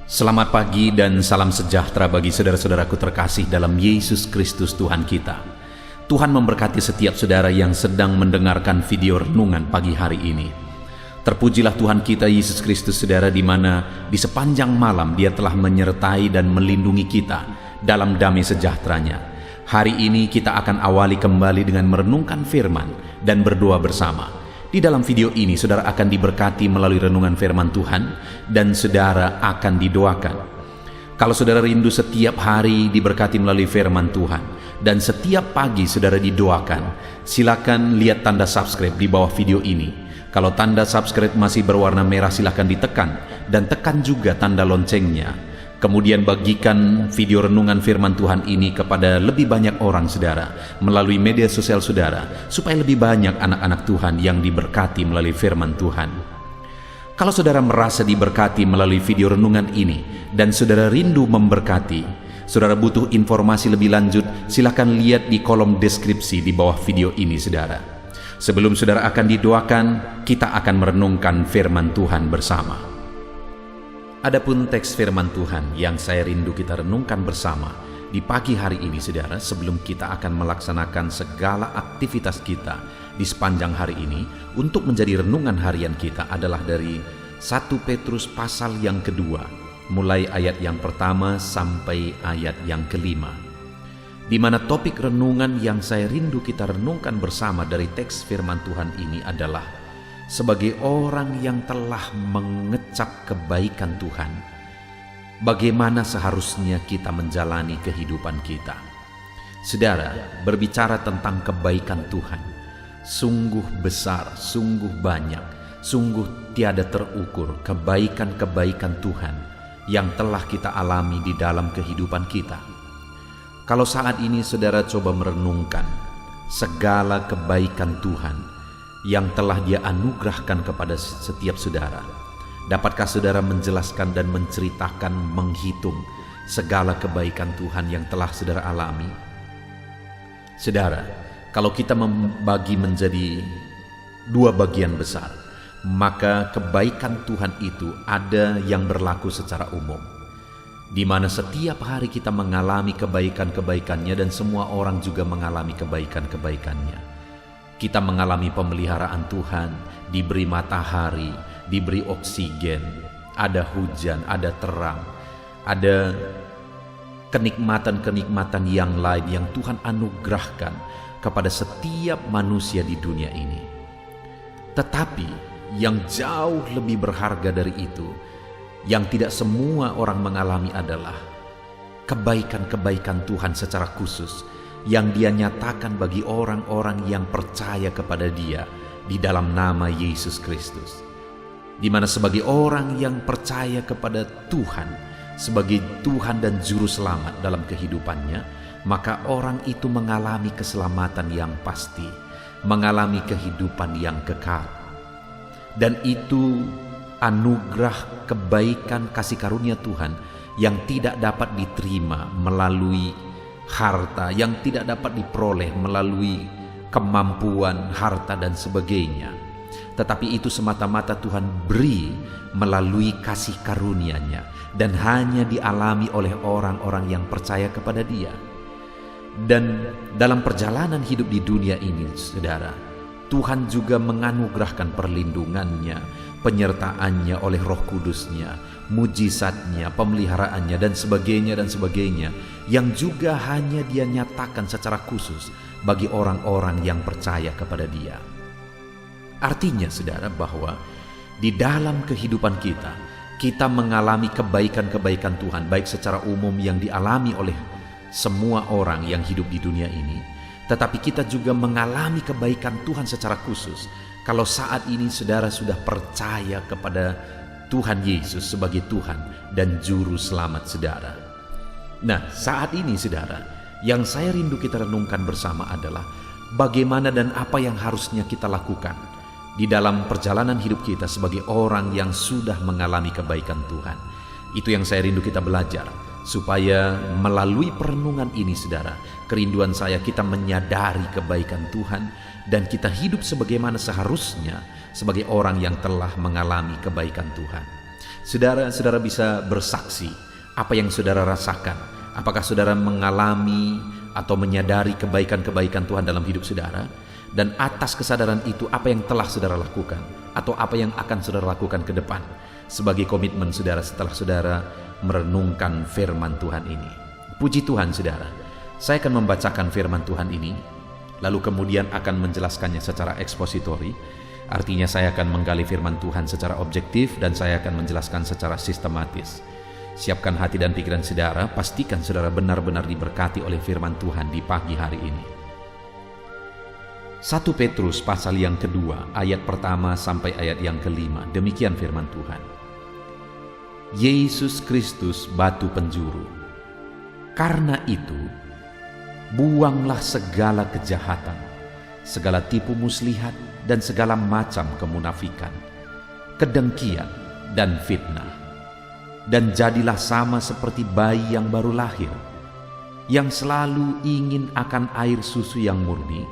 Selamat pagi dan salam sejahtera bagi saudara-saudaraku terkasih dalam Yesus Kristus Tuhan kita. Tuhan memberkati setiap saudara yang sedang mendengarkan video renungan pagi hari ini. Terpujilah Tuhan kita Yesus Kristus, saudara, di mana di sepanjang malam Dia telah menyertai dan melindungi kita dalam damai sejahteranya. Hari ini kita akan awali kembali dengan merenungkan firman dan berdoa bersama. Di dalam video ini saudara akan diberkati melalui renungan firman Tuhan dan saudara akan didoakan. Kalau saudara rindu setiap hari diberkati melalui firman Tuhan dan setiap pagi saudara didoakan, silakan lihat tanda subscribe di bawah video ini. Kalau tanda subscribe masih berwarna merah, silakan ditekan dan tekan juga tanda loncengnya. Kemudian bagikan video renungan firman Tuhan ini kepada lebih banyak orang saudara melalui media sosial saudara, supaya lebih banyak anak-anak Tuhan yang diberkati melalui firman Tuhan. Kalau saudara merasa diberkati melalui video renungan ini dan saudara rindu memberkati, saudara butuh informasi lebih lanjut, silakan lihat di kolom deskripsi di bawah video ini saudara. Sebelum saudara akan didoakan, kita akan merenungkan firman Tuhan bersama. Adapun teks firman Tuhan yang saya rindu kita renungkan bersama di pagi hari ini saudara, sebelum kita akan melaksanakan segala aktivitas kita di sepanjang hari ini untuk menjadi renungan harian kita, adalah dari 1 Petrus pasal yang kedua, mulai ayat yang pertama sampai ayat yang kelima, di mana topik renungan yang saya rindu kita renungkan bersama dari teks firman Tuhan ini adalah: sebagai orang yang telah mengecap kebaikan Tuhan, bagaimana seharusnya kita menjalani kehidupan kita. Saudara, berbicara tentang kebaikan Tuhan, sungguh besar, sungguh banyak, sungguh tiada terukur kebaikan-kebaikan Tuhan yang telah kita alami di dalam kehidupan kita. Kalau saat ini saudara coba merenungkan segala kebaikan Tuhan yang telah Dia anugerahkan kepada setiap saudara, dapatkah saudara menjelaskan dan menceritakan, menghitung segala kebaikan Tuhan yang telah saudara alami? Saudara, kalau kita membagi menjadi dua bagian besar, maka kebaikan Tuhan itu ada yang berlaku secara umum, di mana setiap hari kita mengalami kebaikan-kebaikannya dan semua orang juga mengalami kebaikan-kebaikannya. Kita mengalami pemeliharaan Tuhan, diberi matahari, diberi oksigen, ada hujan, ada terang, ada kenikmatan-kenikmatan yang lain yang Tuhan anugerahkan kepada setiap manusia di dunia ini. Tetapi yang jauh lebih berharga dari itu, yang tidak semua orang mengalami, adalah kebaikan-kebaikan Tuhan secara khusus yang Dia nyatakan bagi orang-orang yang percaya kepada Dia di dalam nama Yesus Kristus. Di mana sebagai orang yang percaya kepada Tuhan sebagai Tuhan dan Juru Selamat dalam kehidupannya, maka orang itu mengalami keselamatan yang pasti, mengalami kehidupan yang kekal. Dan itu anugerah kebaikan kasih karunia Tuhan yang tidak dapat diterima melalui harta, yang tidak dapat diperoleh melalui kemampuan, harta dan sebagainya. Tetapi itu semata-mata Tuhan beri melalui kasih karunia-Nya dan hanya dialami oleh orang-orang yang percaya kepada Dia. Dan dalam perjalanan hidup di dunia ini, saudara, Tuhan juga menganugerahkan perlindungan-Nya, penyertaan-Nya oleh Roh Kudus-Nya, mujizat-Nya, pemeliharaannya dan sebagainya, yang juga hanya Dia nyatakan secara khusus bagi orang-orang yang percaya kepada Dia. Artinya saudara, bahwa di dalam kehidupan kita mengalami kebaikan-kebaikan Tuhan, baik secara umum yang dialami oleh semua orang yang hidup di dunia ini, tetapi kita juga mengalami kebaikan Tuhan secara khusus kalau saat ini saudara sudah percaya kepada Tuhan Yesus sebagai Tuhan dan Juru Selamat saudara. Nah, saat ini saudara, yang saya rindu kita renungkan bersama adalah bagaimana dan apa yang harusnya kita lakukan di dalam perjalanan hidup kita sebagai orang yang sudah mengalami kebaikan Tuhan. Itu yang saya rindu kita belajar, supaya melalui perenungan ini saudara, kerinduan saya kita menyadari kebaikan Tuhan dan kita hidup sebagaimana seharusnya sebagai orang yang telah mengalami kebaikan Tuhan. Saudara bisa bersaksi apa yang saudara rasakan. Apakah saudara mengalami atau menyadari kebaikan-kebaikan Tuhan dalam hidup saudara? Dan atas kesadaran itu, apa yang telah saudara lakukan atau apa yang akan saudara lakukan ke depan sebagai komitmen saudara setelah saudara merenungkan firman Tuhan ini. Puji Tuhan saudara, saya akan membacakan firman Tuhan ini, lalu kemudian akan menjelaskannya secara ekspositori. Artinya saya akan menggali firman Tuhan secara objektif dan saya akan menjelaskan secara sistematis. Siapkan hati dan pikiran saudara, pastikan saudara benar-benar diberkati oleh firman Tuhan di pagi hari ini. 1 Petrus pasal yang kedua, ayat pertama sampai ayat yang kelima, demikian firman Tuhan. Yesus Kristus batu penjuru. Karena itu, buanglah segala kejahatan, segala tipu muslihat dan segala macam kemunafikan, kedengkian dan fitnah. Dan jadilah sama seperti bayi yang baru lahir, yang selalu ingin akan air susu yang murni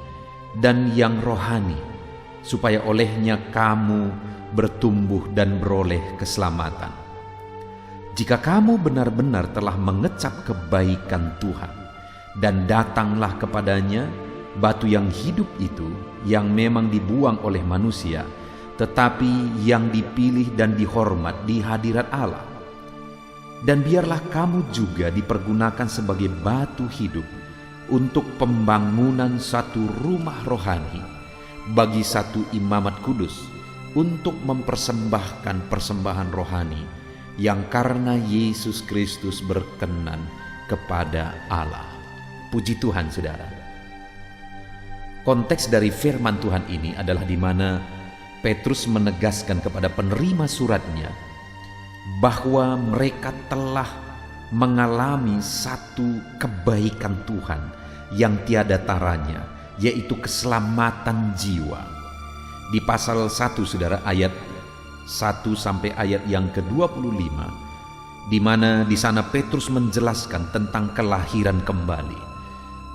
dan yang rohani, supaya olehnya kamu bertumbuh dan beroleh keselamatan. Jika kamu benar-benar telah mengecap kebaikan Tuhan, dan datanglah kepadanya batu yang hidup itu, yang memang dibuang oleh manusia, tetapi yang dipilih dan dihormat di hadirat Allah. Dan biarlah kamu juga dipergunakan sebagai batu hidup untuk pembangunan satu rumah rohani bagi satu imamat kudus, untuk mempersembahkan persembahan rohani yang karena Yesus Kristus berkenan kepada Allah. Puji Tuhan saudara. Konteks dari firman Tuhan ini adalah di mana Petrus menegaskan kepada penerima suratnya bahwa mereka telah mengalami satu kebaikan Tuhan yang tiada taranya, yaitu keselamatan jiwa. Di pasal 1 saudara, ayat 1 sampai ayat yang ke-25, di mana di sana Petrus menjelaskan tentang kelahiran kembali,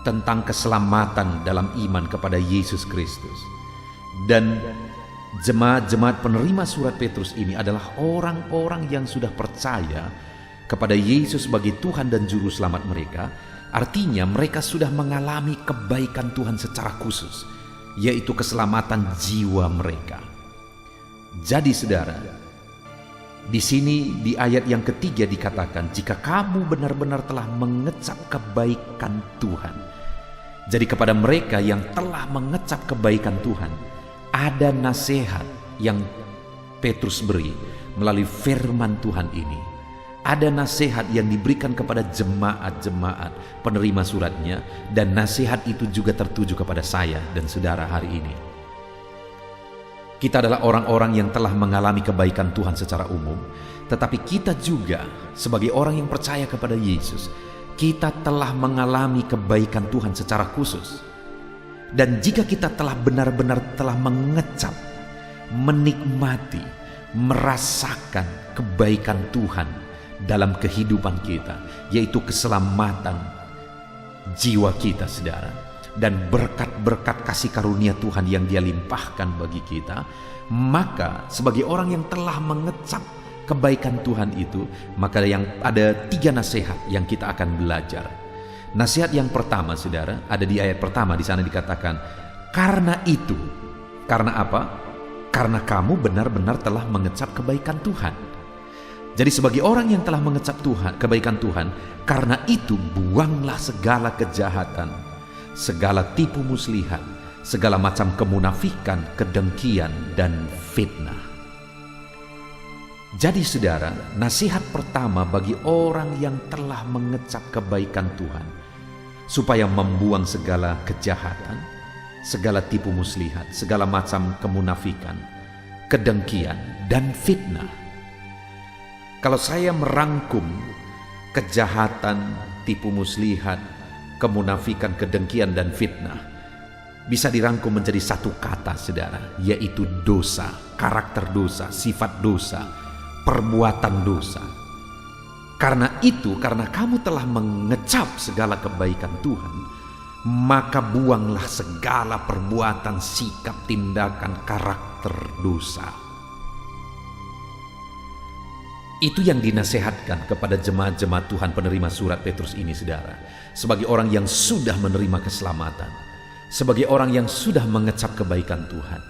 tentang keselamatan dalam iman kepada Yesus Kristus. Dan jemaat-jemaat penerima surat Petrus ini adalah orang-orang yang sudah percaya kepada Yesus sebagai Tuhan dan Juru Selamat mereka. Artinya mereka sudah mengalami kebaikan Tuhan secara khusus, yaitu keselamatan jiwa mereka. Jadi saudara, di sini di ayat yang ketiga dikatakan, jika kamu benar-benar telah mengecap kebaikan Tuhan. Jadi kepada mereka yang telah mengecap kebaikan Tuhan, ada nasihat yang Petrus beri melalui firman Tuhan ini. Ada nasihat yang diberikan kepada jemaat-jemaat penerima suratnya, dan nasihat itu juga tertuju kepada saya dan saudara hari ini. Kita adalah orang-orang yang telah mengalami kebaikan Tuhan secara umum, tetapi kita juga sebagai orang yang percaya kepada Yesus, kita telah mengalami kebaikan Tuhan secara khusus. Dan jika kita telah benar-benar telah mengecap, menikmati, merasakan kebaikan Tuhan dalam kehidupan kita, yaitu keselamatan jiwa kita saudara, dan berkat-berkat kasih karunia Tuhan yang Dia limpahkan bagi kita, maka sebagai orang yang telah mengecap kebaikan Tuhan itu, maka yang ada 3 nasihat yang kita akan belajar. Nasihat yang pertama saudara ada di ayat pertama, di sana dikatakan, karena itu. Karena apa? Karena kamu benar-benar telah mengecap kebaikan Tuhan. Jadi sebagai orang yang telah mengecap Tuhan, kebaikan Tuhan, karena itu buanglah segala kejahatan, segala tipu muslihat, segala macam kemunafikan, kedengkian, dan fitnah. Jadi saudara, nasihat pertama bagi orang yang telah mengecap kebaikan Tuhan, supaya membuang segala kejahatan, segala tipu muslihat, segala macam kemunafikan, kedengkian, dan fitnah. Kalau saya merangkum kejahatan, tipu muslihat, kemunafikan, kedengkian, dan fitnah, bisa dirangkum menjadi satu kata saudara, yaitu dosa, karakter dosa, sifat dosa, perbuatan dosa. Karena itu, karena kamu telah mengecap segala kebaikan Tuhan, maka buanglah segala perbuatan, sikap, tindakan, karakter dosa. Itu yang dinasehatkan kepada jemaat-jemaat Tuhan penerima surat Petrus ini, saudara. Sebagai orang yang sudah menerima keselamatan, sebagai orang yang sudah mengecap kebaikan Tuhan,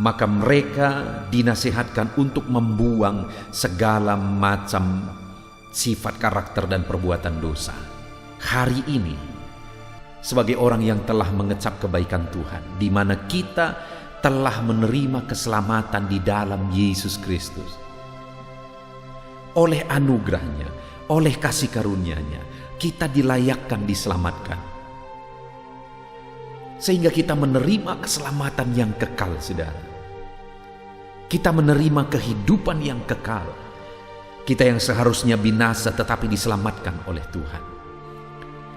maka mereka dinasehatkan untuk membuang segala macam sifat karakter dan perbuatan dosa. Hari ini, sebagai orang yang telah mengecap kebaikan Tuhan, di mana kita telah menerima keselamatan di dalam Yesus Kristus, oleh anugerahnya, oleh kasih karunia-Nya, kita dilayakkan diselamatkan. Sehingga kita menerima keselamatan yang kekal, saudara. Kita menerima kehidupan yang kekal. Kita yang seharusnya binasa tetapi diselamatkan oleh Tuhan.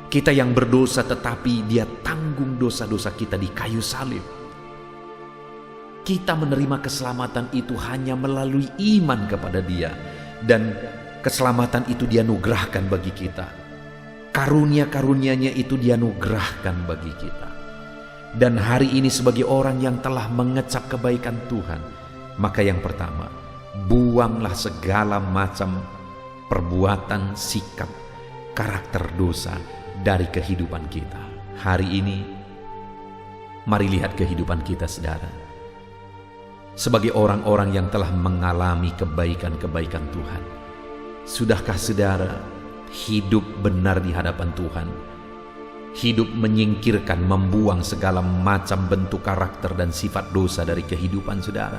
Kita yang berdosa tetapi Dia tanggung dosa-dosa kita di kayu salib. Kita menerima keselamatan itu hanya melalui iman kepada Dia. Dan keselamatan itu dianugerahkan bagi kita. Karunia-karunia-Nya itu dianugerahkan bagi kita. Dan hari ini sebagai orang yang telah mengecap kebaikan Tuhan, maka yang pertama, buanglah segala macam perbuatan, sikap, karakter dosa dari kehidupan kita. Hari ini, mari lihat kehidupan kita, saudara. Sebagai orang-orang yang telah mengalami kebaikan-kebaikan Tuhan, sudahkah saudara hidup benar di hadapan Tuhan? Hidup menyingkirkan, membuang segala macam bentuk karakter dan sifat dosa dari kehidupan saudara?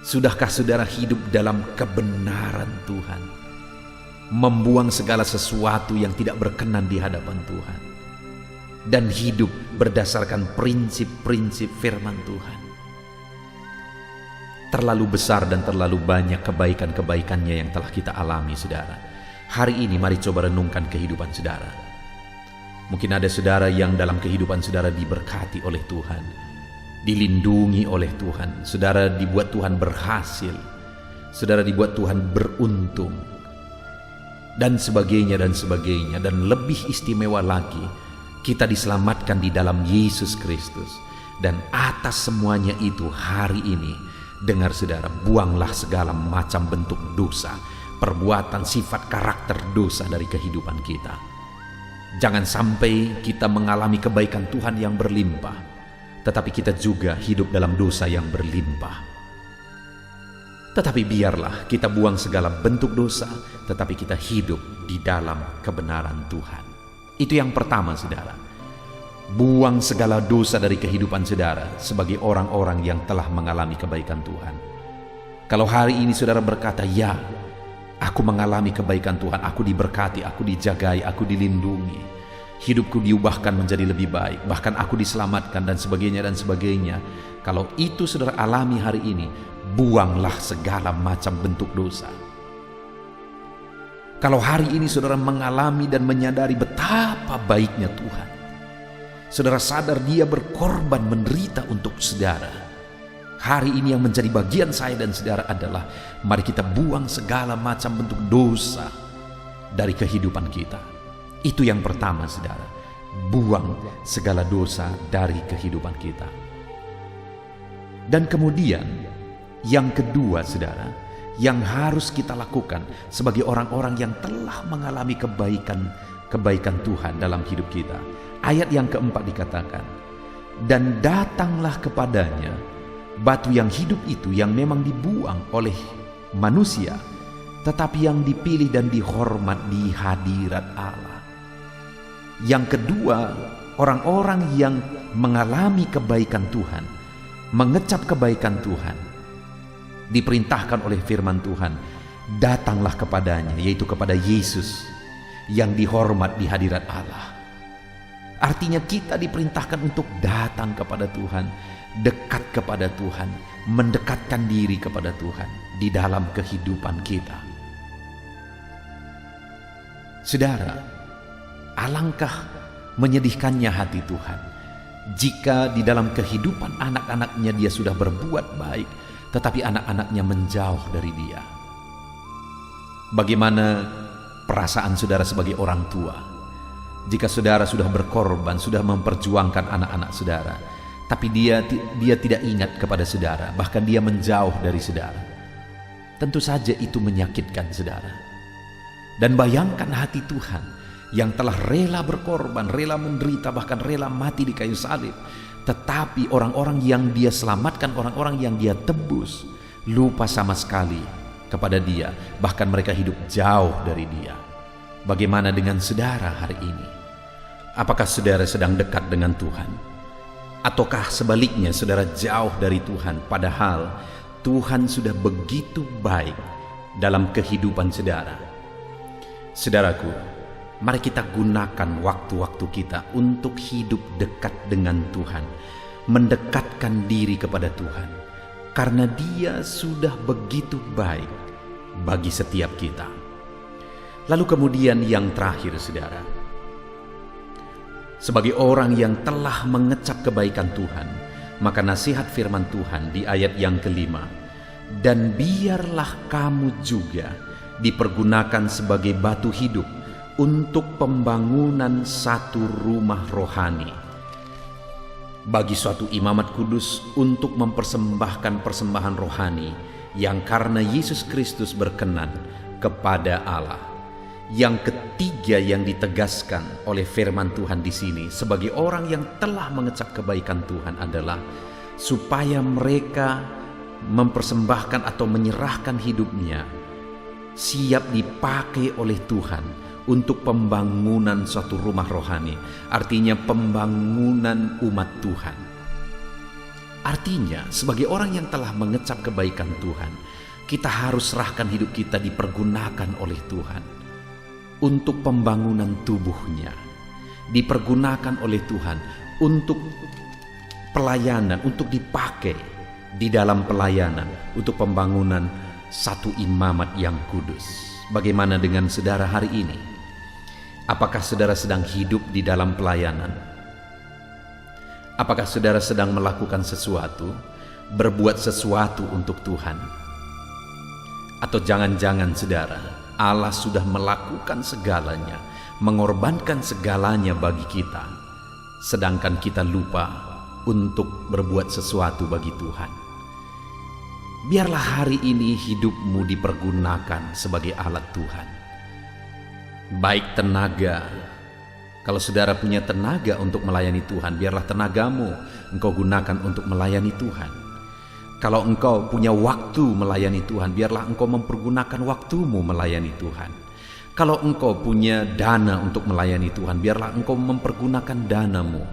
Sudahkah saudara hidup dalam kebenaran Tuhan, membuang segala sesuatu yang tidak berkenan di hadapan Tuhan, dan hidup berdasarkan prinsip-prinsip firman Tuhan? Terlalu besar dan terlalu banyak kebaikan-kebaikannya yang telah kita alami, saudara. Hari ini mari coba renungkan kehidupan saudara. Mungkin ada saudara yang dalam kehidupan saudara diberkati oleh Tuhan, dilindungi oleh Tuhan. Saudara dibuat Tuhan berhasil, saudara dibuat Tuhan beruntung, dan sebagainya dan sebagainya. Dan lebih istimewa lagi, kita diselamatkan di dalam Yesus Kristus. Dan atas semuanya itu, hari ini dengar saudara, buanglah segala macam bentuk dosa, perbuatan, sifat, karakter dosa dari kehidupan kita. Jangan sampai kita mengalami kebaikan Tuhan yang berlimpah, tetapi kita juga hidup dalam dosa yang berlimpah. Tetapi biarlah kita buang segala bentuk dosa, tetapi kita hidup di dalam kebenaran Tuhan. Itu yang pertama, saudara. Buang segala dosa dari kehidupan saudara sebagai orang-orang yang telah mengalami kebaikan Tuhan. Kalau hari ini saudara berkata, ya, aku mengalami kebaikan Tuhan, aku diberkati, aku dijagai, aku dilindungi, hidupku diubahkan menjadi lebih baik, bahkan aku diselamatkan dan sebagainya dan sebagainya. Kalau itu saudara alami hari ini, buanglah segala macam bentuk dosa. Kalau hari ini saudara mengalami dan menyadari betapa baiknya Tuhan, saudara sadar Dia berkorban menderita untuk saudara, hari ini yang menjadi bagian saya dan saudara adalah, mari kita buang segala macam bentuk dosa dari kehidupan kita. Itu yang pertama, saudara. Buang segala dosa dari kehidupan kita. Dan kemudian yang kedua, saudara, yang harus kita lakukan sebagai orang-orang yang telah mengalami kebaikan Tuhan dalam hidup kita. Ayat yang keempat dikatakan, dan datanglah kepadanya batu yang hidup itu, yang memang dibuang oleh manusia, tetapi yang dipilih dan dihormat di hadirat Allah. Yang kedua, orang-orang yang mengalami kebaikan Tuhan, mengecap kebaikan Tuhan, diperintahkan oleh firman Tuhan, datanglah kepadanya, yaitu kepada Yesus yang dihormat di hadirat Allah. Artinya kita diperintahkan untuk datang kepada Tuhan, dekat kepada Tuhan, mendekatkan diri kepada Tuhan di dalam kehidupan kita. Saudara, alangkah menyedihkannya hati Tuhan jika di dalam kehidupan anak-anaknya Dia sudah berbuat baik, tetapi anak-anaknya menjauh dari Dia. Bagaimana perasaan saudara sebagai orang tua jika saudara sudah berkorban, sudah memperjuangkan anak-anak saudara, tapi dia tidak ingat kepada saudara, bahkan dia menjauh dari saudara? tentu saja itu menyakitkan, saudara. Dan bayangkan hati Tuhan yang telah rela berkorban, rela menderita, bahkan rela mati di kayu salib. Tetapi orang-orang yang Dia selamatkan, orang-orang yang Dia tebus, lupa sama sekali kepada Dia. Bahkan mereka hidup jauh dari Dia. Bagaimana dengan saudara hari ini? Apakah saudara sedang dekat dengan Tuhan? Ataukah sebaliknya saudara jauh dari Tuhan, padahal Tuhan sudah begitu baik dalam kehidupan saudara? Saudaraku, mari kita gunakan waktu-waktu kita untuk hidup dekat dengan Tuhan, mendekatkan diri kepada Tuhan, karena Dia sudah begitu baik bagi setiap kita. Lalu kemudian yang terakhir, saudara, sebagai orang yang telah mengecap kebaikan Tuhan, maka nasihat firman Tuhan di ayat yang kelima, dan biarlah kamu juga dipergunakan sebagai batu hidup untuk pembangunan satu rumah rohani, bagi suatu imamat kudus untuk mempersembahkan persembahan rohani yang karena Yesus Kristus berkenan kepada Allah. Yang ketiga yang ditegaskan oleh firman Tuhan di sini sebagai orang yang telah mengecap kebaikan Tuhan adalah supaya mereka mempersembahkan atau menyerahkan hidupnya siap dipakai oleh Tuhan untuk pembangunan suatu rumah rohani, artinya pembangunan umat Tuhan. Artinya sebagai orang yang telah mengecap kebaikan Tuhan, kita harus serahkan hidup kita dipergunakan oleh Tuhan untuk pembangunan tubuhnya, dipergunakan oleh Tuhan untuk pelayanan, untuk dipakai di dalam pelayanan, untuk pembangunan satu imamat yang kudus. Bagaimana dengan saudara hari ini? Apakah saudara sedang hidup di dalam pelayanan? Apakah saudara sedang melakukan sesuatu, berbuat sesuatu untuk Tuhan? Atau jangan-jangan saudara, Allah sudah melakukan segalanya, mengorbankan segalanya bagi kita, sedangkan kita lupa untuk berbuat sesuatu bagi Tuhan. Biarlah hari ini hidupmu dipergunakan sebagai alat Tuhan. Baik tenaga, kalau saudara punya tenaga untuk melayani Tuhan, biarlah tenagamu engkau gunakan untuk melayani Tuhan. Kalau engkau punya waktu melayani Tuhan, biarlah engkau mempergunakan waktumu melayani Tuhan. Kalau engkau punya dana untuk melayani Tuhan, biarlah engkau mempergunakan danamu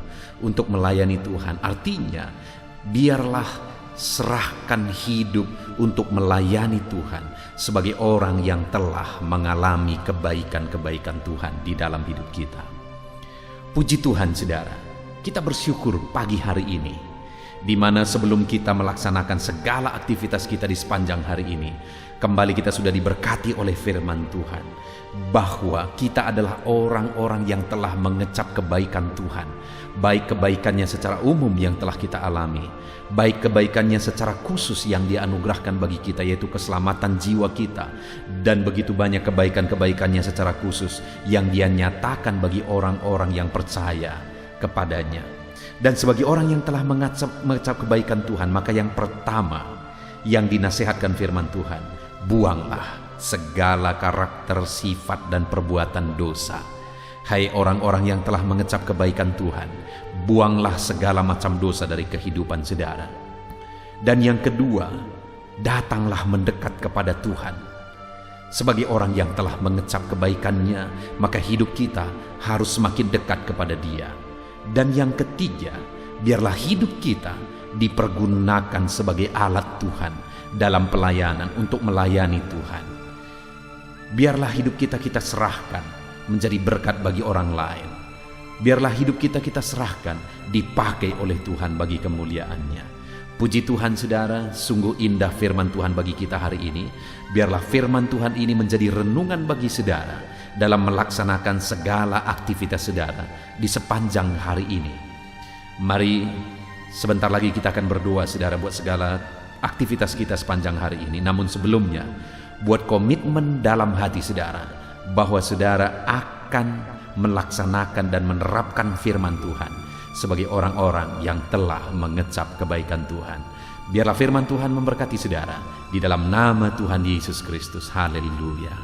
untuk melayani Tuhan. Artinya, biarlah serahkan hidup untuk melayani Tuhan sebagai orang yang telah mengalami kebaikan-kebaikan Tuhan di dalam hidup kita. Puji Tuhan, saudara, kita bersyukur pagi hari ini, di mana sebelum kita melaksanakan segala aktivitas kita di sepanjang hari ini, kembali kita sudah diberkati oleh firman Tuhan, bahwa kita adalah orang-orang yang telah mengecap kebaikan Tuhan, baik kebaikannya secara umum yang telah kita alami, baik kebaikannya secara khusus yang Dia anugerahkan bagi kita, yaitu keselamatan jiwa kita, dan begitu banyak kebaikan-kebaikannya secara khusus yang Dia nyatakan bagi orang-orang yang percaya kepadanya. Dan sebagai orang yang telah mengecap kebaikan Tuhan, maka yang pertama yang dinasihatkan firman Tuhan, buanglah segala karakter, sifat, dan perbuatan dosa. Hai orang-orang yang telah mengecap kebaikan Tuhan, buanglah segala macam dosa dari kehidupan saudara. Dan yang kedua, datanglah mendekat kepada Tuhan. Sebagai orang yang telah mengecap kebaikannya, maka hidup kita harus semakin dekat kepada Dia. Dan yang ketiga, biarlah hidup kita dipergunakan sebagai alat Tuhan dalam pelayanan untuk melayani Tuhan. Biarlah hidup kita serahkan menjadi berkat bagi orang lain. Biarlah hidup kita serahkan dipakai oleh Tuhan bagi kemuliaan-Nya. Puji Tuhan, saudara, sungguh indah firman Tuhan bagi kita hari ini. Biarlah firman Tuhan ini menjadi renungan bagi saudara dalam melaksanakan segala aktivitas saudara di sepanjang hari ini. Mari sebentar lagi kita akan berdoa, saudara, buat segala aktivitas kita sepanjang hari ini. Namun sebelumnya, buat komitmen dalam hati saudara bahwa saudara akan melaksanakan dan menerapkan firman Tuhan sebagai orang-orang yang telah mengecap kebaikan Tuhan. Biarlah firman Tuhan memberkati saudara di dalam nama Tuhan Yesus Kristus. Haleluya.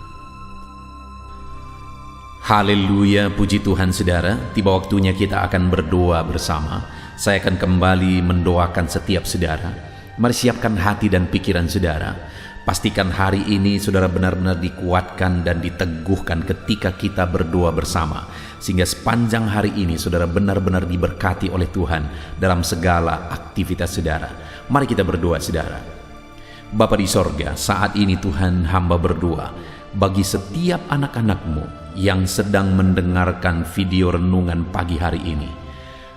Haleluya, puji Tuhan saudara. Tiba waktunya kita akan berdoa bersama. Saya akan kembali mendoakan setiap saudara. Mari siapkan hati dan pikiran saudara. Pastikan hari ini saudara benar-benar dikuatkan dan diteguhkan ketika kita berdoa bersama, sehingga sepanjang hari ini saudara benar-benar diberkati oleh Tuhan dalam segala aktivitas saudara. Mari kita berdoa saudara. Bapa di sorga, saat ini Tuhan, hamba berdoa bagi setiap anak-anak-Mu yang sedang mendengarkan video renungan pagi hari ini.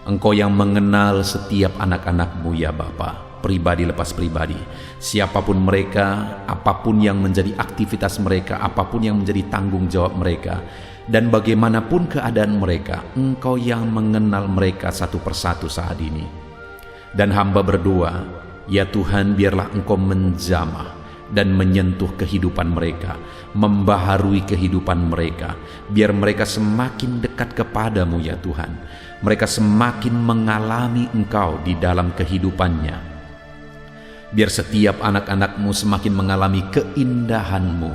Engkau yang mengenal setiap anak-anak-Mu ya Bapa, pribadi lepas pribadi, siapapun mereka, apapun yang menjadi aktivitas mereka, apapun yang menjadi tanggung jawab mereka, dan bagaimanapun keadaan mereka, Engkau yang mengenal mereka satu persatu saat ini. Dan hamba berdoa, ya Tuhan, biarlah Engkau menjamah dan menyentuh kehidupan mereka, membaharui kehidupan mereka, biar mereka semakin dekat kepadamu ya Tuhan. Mereka semakin mengalami Engkau di dalam kehidupannya. Biar setiap anak-anak-Mu semakin mengalami keindahan-Mu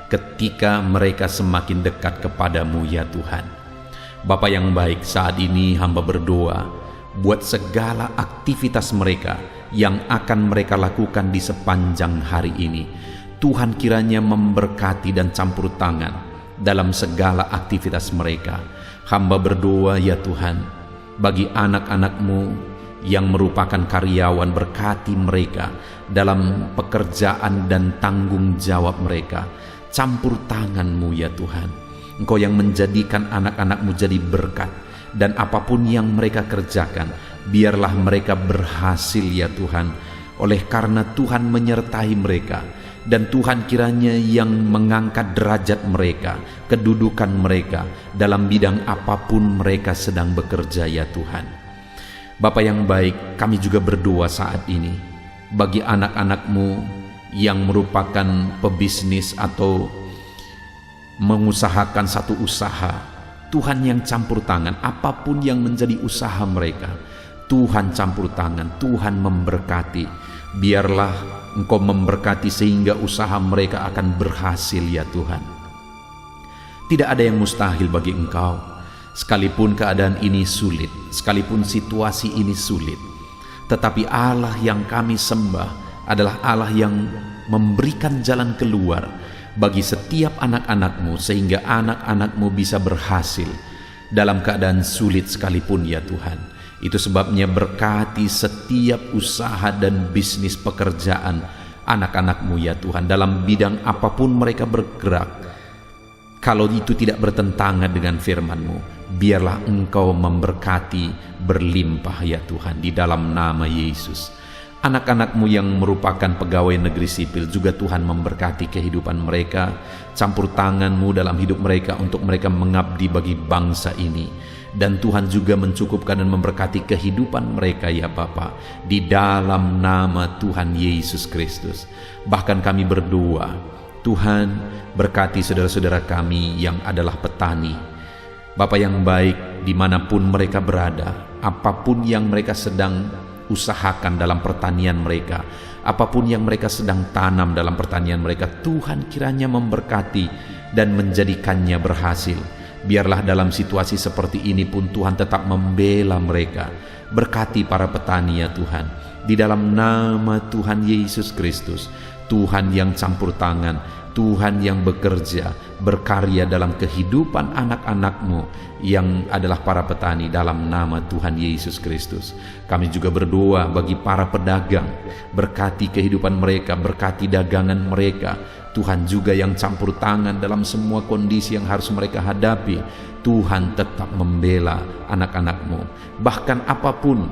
ketika mereka semakin dekat kepadamu ya Tuhan. Bapa yang baik, saat ini hamba berdoa buat segala aktivitas mereka yang akan mereka lakukan di sepanjang hari ini. Tuhan kiranya memberkati dan campur tangan dalam segala aktivitas mereka. Hamba berdoa ya Tuhan, bagi anak-anak-Mu yang merupakan karyawan, berkati mereka dalam pekerjaan dan tanggung jawab mereka. Campur tangan-Mu ya Tuhan. Engkau yang menjadikan anak-anak-Mu jadi berkat, dan apapun yang mereka kerjakan, biarlah mereka berhasil ya Tuhan, oleh karena Tuhan menyertai mereka. Dan Tuhan kiranya yang mengangkat derajat mereka, kedudukan mereka dalam bidang apapun mereka sedang bekerja ya Tuhan. Bapa yang baik, kami juga berdoa saat ini bagi anak-anak-Mu yang merupakan pebisnis atau mengusahakan satu usaha. Tuhan yang campur tangan, apapun yang menjadi usaha mereka, Tuhan campur tangan, Tuhan memberkati. Biarlah Engkau memberkati sehingga usaha mereka akan berhasil ya Tuhan. Tidak ada yang mustahil bagi Engkau. Sekalipun keadaan ini sulit, sekalipun situasi ini sulit, tetapi Allah yang kami sembah adalah Allah yang memberikan jalan keluar bagi setiap anak-anak-Mu, sehingga anak-anak-Mu bisa berhasil dalam keadaan sulit sekalipun ya Tuhan. Itu sebabnya berkati setiap usaha dan bisnis pekerjaan anak-anak-Mu ya Tuhan, dalam bidang apapun mereka bergerak. Kalau itu tidak bertentangan dengan firman-Mu, biarlah Engkau memberkati berlimpah ya Tuhan, di dalam nama Yesus. Anak-anak-Mu yang merupakan pegawai negeri sipil juga Tuhan memberkati kehidupan mereka. Campur tangan-Mu dalam hidup mereka untuk mereka mengabdi bagi bangsa ini. Dan Tuhan juga mencukupkan dan memberkati kehidupan mereka ya Bapa, di dalam nama Tuhan Yesus Kristus. Bahkan kami berdoa, Tuhan berkati saudara-saudara kami yang adalah petani. Bapa yang baik, dimanapun mereka berada, apapun yang mereka sedang usahakan dalam pertanian mereka, apapun yang mereka sedang tanam dalam pertanian mereka, Tuhan kiranya memberkati dan menjadikannya berhasil. Biarlah dalam situasi seperti ini pun Tuhan tetap membela mereka. Berkati para petani ya Tuhan, di dalam nama Tuhan Yesus Kristus. Tuhan yang campur tangan, Tuhan yang bekerja, berkarya dalam kehidupan anak-anak-Mu yang adalah para petani, dalam nama Tuhan Yesus Kristus. Kami juga berdoa bagi para pedagang, berkati kehidupan mereka, berkati dagangan mereka. Tuhan juga yang campur tangan dalam semua kondisi yang harus mereka hadapi. Tuhan tetap membela anak-anak-Mu. Bahkan apapun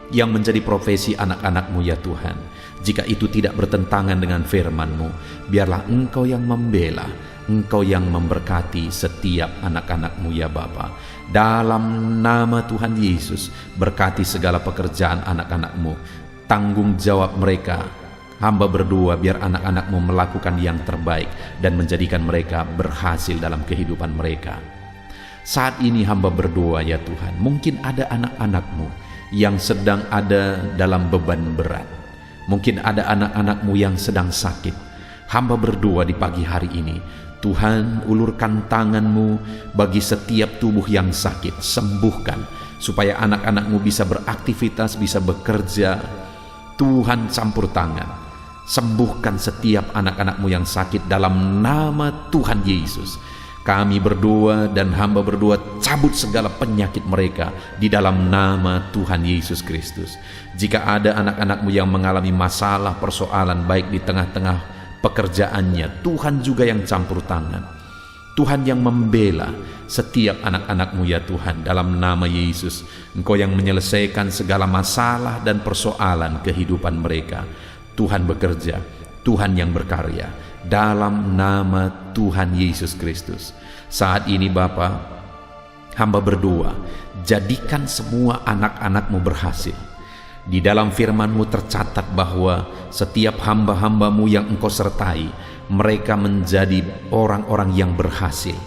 yang menjadi profesi anak-anak-Mu ya Tuhan, jika itu tidak bertentangan dengan firman-Mu, biarlah Engkau yang membela, Engkau yang memberkati setiap anak-anak-Mu ya Bapa. Dalam nama Tuhan Yesus, berkati segala pekerjaan anak-anak-Mu, tanggung jawab mereka. Hamba berdoa biar anak-anak-Mu melakukan yang terbaik dan menjadikan mereka berhasil dalam kehidupan mereka. Saat ini hamba berdoa ya Tuhan, mungkin ada anak-anak-Mu yang sedang ada dalam beban berat. Mungkin ada anak-anak-Mu yang sedang sakit. Hamba berdoa di pagi hari ini, Tuhan, ulurkan tangan-Mu bagi setiap tubuh yang sakit, sembuhkan, supaya anak-anak-Mu bisa beraktivitas, bisa bekerja. Tuhan, campur tangan, sembuhkan setiap anak-anak-Mu yang sakit dalam nama Tuhan Yesus. Kami berdoa dan hamba berdoa, cabut segala penyakit mereka di dalam nama Tuhan Yesus Kristus. Jika ada anak-anak-Mu yang mengalami masalah, persoalan baik di tengah-tengah pekerjaannya, Tuhan juga yang campur tangan. Tuhan yang membela setiap anak-anak-Mu ya Tuhan, dalam nama Yesus. Engkau yang menyelesaikan segala masalah dan persoalan kehidupan mereka. Tuhan bekerja, Tuhan yang berkarya, dalam nama Tuhan Yesus Kristus. Saat ini Bapa, hamba berdoa, jadikan semua anak-anak-Mu berhasil. Di dalam firman-Mu tercatat bahwa setiap hamba-hamba-Mu yang Engkau sertai, mereka menjadi orang-orang yang berhasil.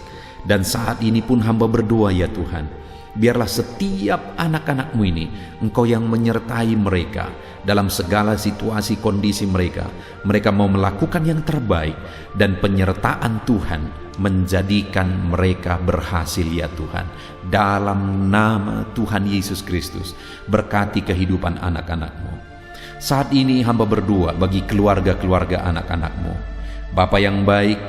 Dan saat ini pun hamba berdoa ya Tuhan, biarlah setiap anak-anak-Mu ini Engkau yang menyertai mereka dalam segala situasi kondisi mereka. Mereka mau melakukan yang terbaik, dan penyertaan Tuhan menjadikan mereka berhasil ya Tuhan. Dalam nama Tuhan Yesus Kristus, berkati kehidupan anak-anak-Mu. Saat ini hamba berdoa bagi keluarga-keluarga anak-anak-Mu. Bapa yang baik,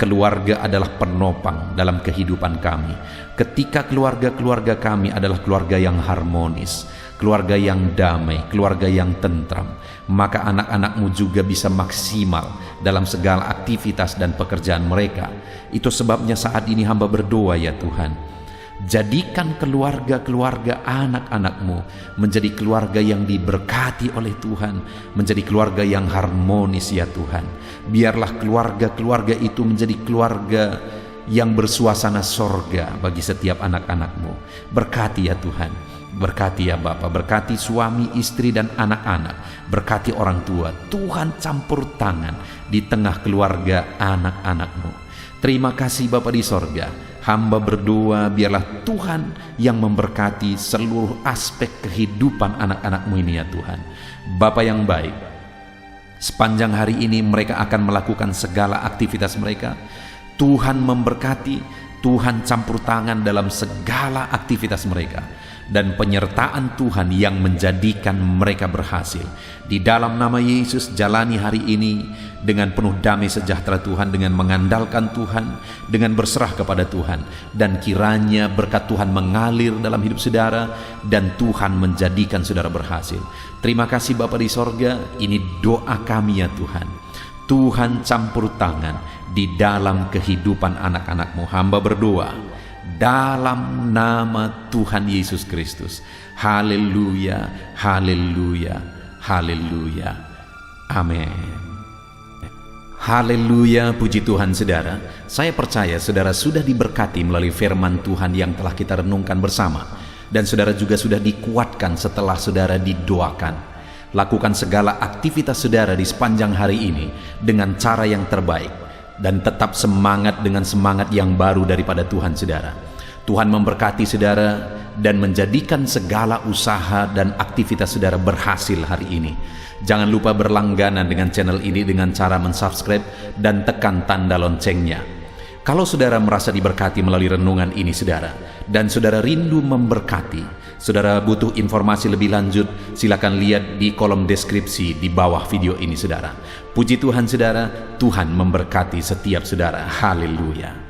keluarga adalah penopang dalam kehidupan kami. Ketika keluarga-keluarga kami adalah keluarga yang harmonis, keluarga yang damai, keluarga yang tentram, maka anak-anak-Mu juga bisa maksimal dalam segala aktivitas dan pekerjaan mereka. Itu sebabnya saat ini hamba berdoa ya Tuhan, jadikan keluarga-keluarga anak-anak-Mu menjadi keluarga yang diberkati oleh Tuhan, menjadi keluarga yang harmonis ya Tuhan. Biarlah keluarga-keluarga itu menjadi keluarga yang bersuasana sorga bagi setiap anak-anak-Mu. Berkati ya Tuhan, berkati ya Bapa, berkati suami, istri dan anak-anak, berkati orang tua. Tuhan campur tangan di tengah keluarga anak-anak-Mu. Terima kasih Bapa di sorga. Hamba berdoa biarlah Tuhan yang memberkati seluruh aspek kehidupan anak-anak-Mu ini ya Tuhan. Bapa yang baik, sepanjang hari ini mereka akan melakukan segala aktivitas mereka. Tuhan memberkati, Tuhan campur tangan dalam segala aktivitas mereka, dan penyertaan Tuhan yang menjadikan mereka berhasil. Di dalam nama Yesus, jalani hari ini dengan penuh damai sejahtera Tuhan, dengan mengandalkan Tuhan, dengan berserah kepada Tuhan, dan kiranya berkat Tuhan mengalir dalam hidup saudara, dan Tuhan menjadikan saudara berhasil. Terima kasih Bapa di sorga, ini doa kami ya Tuhan. Tuhan campur tangan di dalam kehidupan anak-anak-Mu. Hamba berdoa dalam nama Tuhan Yesus Kristus. Haleluya, haleluya, haleluya. Amin. Haleluya, puji Tuhan saudara. Saya percaya saudara sudah diberkati melalui firman Tuhan yang telah kita renungkan bersama. Dan saudara juga sudah dikuatkan setelah saudara didoakan. Lakukan segala aktivitas saudara di sepanjang hari ini dengan cara yang terbaik, dan tetap semangat dengan semangat yang baru daripada Tuhan saudara. Tuhan memberkati saudara dan menjadikan segala usaha dan aktivitas saudara berhasil hari ini. Jangan lupa berlangganan dengan channel ini dengan cara mensubscribe dan tekan tanda loncengnya. Kalau saudara merasa diberkati melalui renungan ini saudara, dan saudara rindu memberkati, saudara butuh informasi lebih lanjut, silakan lihat di kolom deskripsi di bawah video ini saudara. Puji Tuhan saudara, Tuhan memberkati setiap saudara. Haleluya.